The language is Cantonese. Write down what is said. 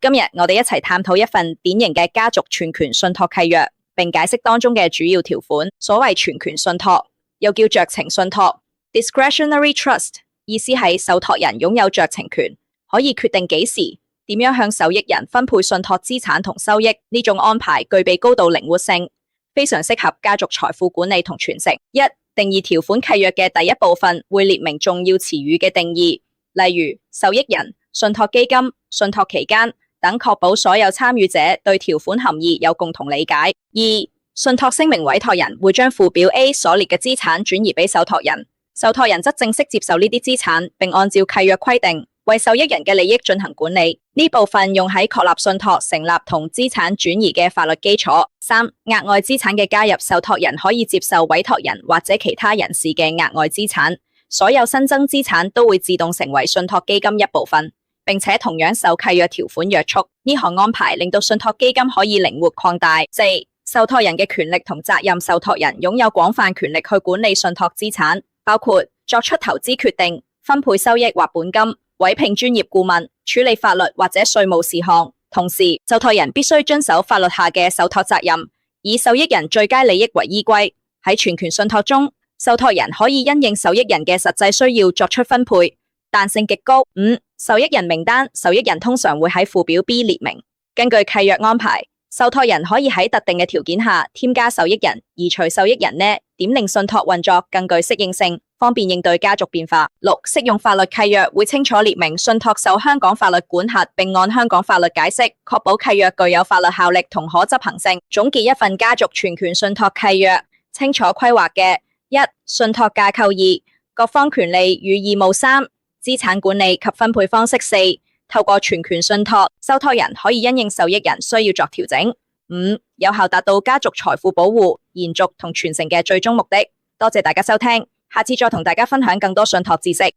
今日我哋一齊探討一份典型嘅家族全權信託契約，並解釋當中嘅主要條款。所謂全權信託，又叫酌情信託 （discretionary trust）， 意思係受託人擁有酌情權，可以決定幾時、點樣向受益人分配信託資產同收益。呢種安排具備高度靈活性，非常適合家族財富管理同傳承。一、定義條款契約嘅第一部分會列明重要詞語嘅定義，例如受益人、信託基金、信託期間等，確保所有參與者對條款含義有共同理解。二、信託聲明委託人會將附表 A 所列嘅資產轉移俾受託人，受託人則正式接受呢啲資產，並按照契約規定為受益人嘅利益進行管理。呢部分用喺確立信託成立同資產轉移嘅法律基礎。三、額外資產嘅加入，受託人可以接受委託人或者其他人士嘅額外資產，所有新增資產都會自動成為信託基金一部分，並且同樣受契約條款約束。呢項安排令到信託基金可以靈活擴大。四、受託人嘅權力同責任，受託人擁有廣泛權力去管理信託資產，包括作出投資決定、分配收益或本金、委聘專業顧問、處理法律或者稅務事項。同時，受託人必須遵守法律下嘅受託責任，以受益人最佳利益為依歸。喺全權信託中，受託人可以因應受益人嘅實際需要作出分配，彈性極高。五、受益人名單，受益人通常會喺附表 B 列明。根據契約安排，受託人可以喺特定嘅條件下添加受益人、移除受益人呢點令信託運作更具適應性，方便應對家族變化。六、適用法律契約會清楚列明信託受香港法律管轄，並按香港法律解釋，確保契約具有法律效力同可執行性。總結一份家族全權信託契約，清楚規劃嘅：一、信託架構；二、各方權利與義務；三、資產管理及分配方式；四、透過全權信託，受託人可以因應受益人需要作調整；五、有效達到家族財富保護、延續同傳承嘅最終目的。多謝大家收聽，下次再同大家分享更多信託知識。